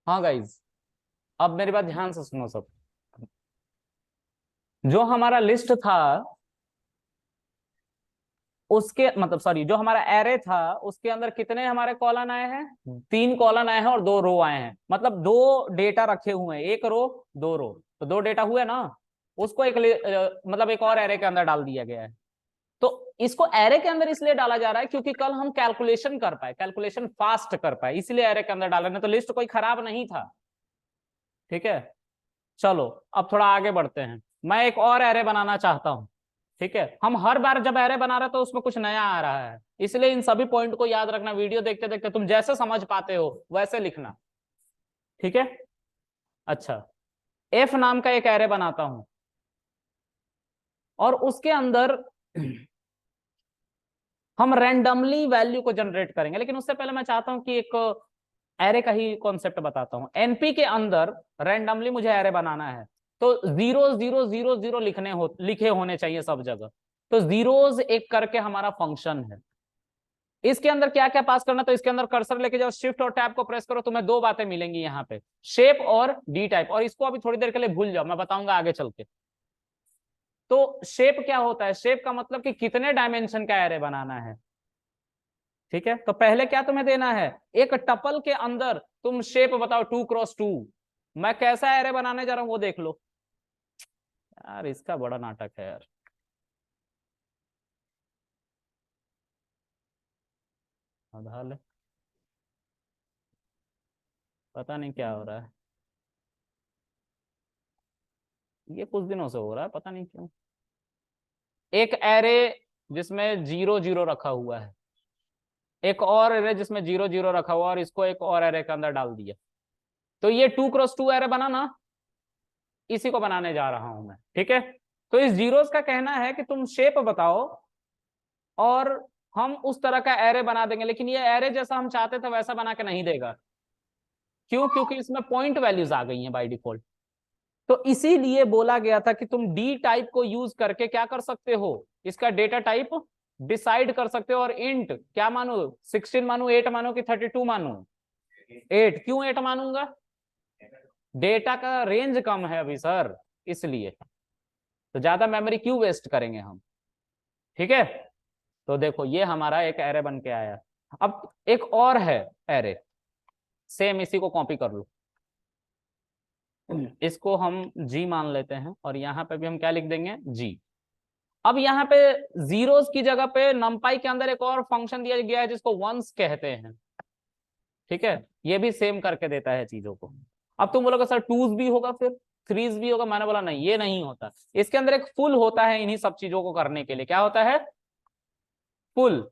हाँ गाइज, अब मेरी बात ध्यान से सुनो सब। जो हमारा लिस्ट था उसके मतलब सॉरी जो हमारा एरे था उसके अंदर कितने हमारे कॉलन आए हैं? 3 कॉलन आए हैं और 2 रो आए हैं। मतलब 2 डेटा रखे हुए हैं, 1 रो 2 रो, तो 2 डेटा हुए ना। उसको मतलब एक और एरे के अंदर डाल दिया गया है। तो इसको एरे के अंदर इसलिए डाला जा रहा है क्योंकि कल हम कैलकुलेशन कर पाए, कैलकुलेशन फास्ट कर पाए, इसलिए एरे के अंदर डाल रहे हैं। तो लिस्ट कोई खराब नहीं था। ठीक है, चलो अब थोड़ा आगे बढ़ते हैं। मैं एक और एरे बनाना चाहता हूं। ठीक है, हम हर बार जब एरे बना रहे हैं तो उसमें कुछ नया आ रहा है, इसलिए इन सभी पॉइंट को याद रखना। वीडियो देखते देखते तुम जैसे समझ पाते हो वैसे लिखना। ठीक है, अच्छा, एफ नाम का एक एरे बनाता हूं और उसके अंदर हम रैंडमली वैल्यू को जनरेट करेंगे। लेकिन उससे पहले मैं चाहता हूं कि एक एरे का ही कॉन्सेप्ट बताता हूं। एनपी के अंदर रैंडमली मुझे एरे बनाना है, तो 0 0 0 0 लिखे होने चाहिए सब जगह। तो जीरोज एक करके हमारा फंक्शन है। इसके अंदर क्या क्या पास करना, तो इसके अंदर कर्सर लेके जाओ, शिफ्ट और टैब को प्रेस करो, तुम्हें 2 बातें मिलेंगी यहाँ पे, शेप और डी टाइप। और इसको अभी थोड़ी देर के लिए भूल जाओ, मैं बताऊंगा आगे चल के। तो शेप क्या होता है? शेप का मतलब कि कितने डायमेंशन का एरे बनाना है। ठीक है, तो पहले क्या तुम्हें देना है? एक टपल के अंदर तुम शेप बताओ 2 x 2। मैं कैसा एरे बनाने जा रहा हूं वो देख लो। यार इसका बड़ा नाटक है यार। आधार ले, पता नहीं क्या हो रहा है, ये कुछ दिनों से हो रहा है, पता नहीं क्यों। एक एरे जिसमें 0 0 रखा हुआ है, एक और एरे जिसमें 0 0 रखा हुआ, और इसको एक और एरे के अंदर डाल दिया। तो ये 2 x 2 एरे बना ना, इसी को बनाने जा रहा हूं मैं। ठीक है, तो इस जीरोस का कहना है कि तुम शेप बताओ और हम उस तरह का एरे बना देंगे। लेकिन ये एरे जैसा हम चाहते थे वैसा बना के नहीं देगा। क्यों? क्योंकि इसमें पॉइंट वैल्यूज आ गई हैं बाय डिफॉल्ट। तो इसीलिए बोला गया था कि तुम डी टाइप को यूज करके क्या कर सकते हो, इसका डेटा टाइप डिसाइड कर सकते हो। और इंट क्या मानू, 16 मानू, 8 मानू कि 32 मानू? 8। क्यों 8 मानूंगा? डेटा का रेंज कम है अभी सर, इसलिए। तो ज्यादा मेमोरी क्यों वेस्ट करेंगे हम। ठीक है, तो देखो ये हमारा एक एरे बन के आया। अब एक और है एरे, सेम इसी को कॉपी कर लो। इसको हम जी मान लेते हैं और यहाँ पे भी हम क्या लिख देंगे, जी। अब यहाँ पे जीरोस की जगह पे नमपाई के अंदर एक और फंक्शन दिया गया है जिसको वंस कहते हैं। ठीक है, ये भी सेम करके देता है चीजों को। अब तुम बोलोगे सर टूज भी होगा, फिर थ्रीज भी होगा। मैंने बोला नहीं, ये नहीं होता। इसके अंदर एक फुल होता है इन्हीं सब चीजों को करने के लिए। क्या होता है? फुल।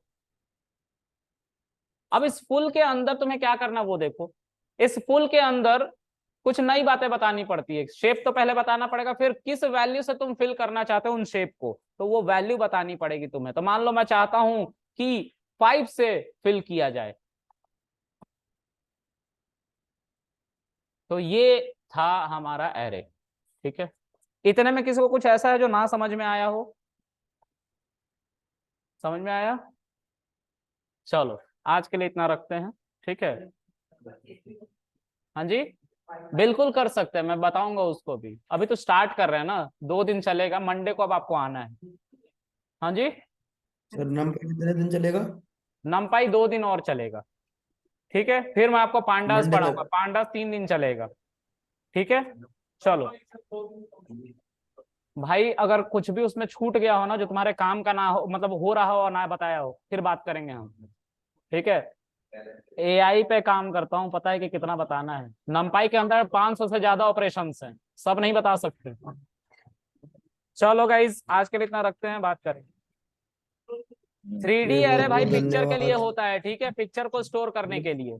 अब इस फुल के अंदर तुम्हें क्या करना वो देखो। इस फुल के अंदर कुछ नई बातें बतानी पड़ती है। शेप तो पहले बताना पड़ेगा, फिर किस वैल्यू से तुम फिल करना चाहते हो उन शेप को, तो वो वैल्यू बतानी पड़ेगी तुम्हें। तो मान लो मैं चाहता हूं कि 5 से फिल किया जाए, तो ये था हमारा एरे। ठीक है, इतने में किसी को कुछ ऐसा है जो ना समझ में आया हो? समझ में आया? चलो आज के लिए इतना रखते हैं। ठीक है, हाँ जी, बिल्कुल कर सकते हैं, मैं बताऊंगा उसको भी। अभी तो स्टार्ट कर रहे हैं ना, 2 दिन चलेगा, मंडे को अब आपको आना है। हाँ जी, सर नम पे कितने दिन चलेगा? नमपाई 2 दिन और चलेगा। ठीक है, फिर मैं आपको पांडास मंडे पढ़ाऊंगा, तक? पांडास 3 दिन चलेगा। ठीक है, चलो भाई, अगर कुछ भी उसमें छूट गया हो ना जो तुम्हारे काम का ना हो, मतलब हो रहा हो और ना बताया हो, फिर बात करेंगे हम। ठीक है, एआई पे काम करता हूँ, पता है कि कितना बताना है। नमपाई के अंदर 500 से ज्यादा ऑपरेशंस हैं, सब नहीं बता सकते। चलो गाइज आज के लिए इतना रखते हैं, बात करें। 3D ये अरे बहुत भाई बहुत पिक्चर के लिए धन्यवाद। होता है। ठीक है, पिक्चर को स्टोर करने के लिए।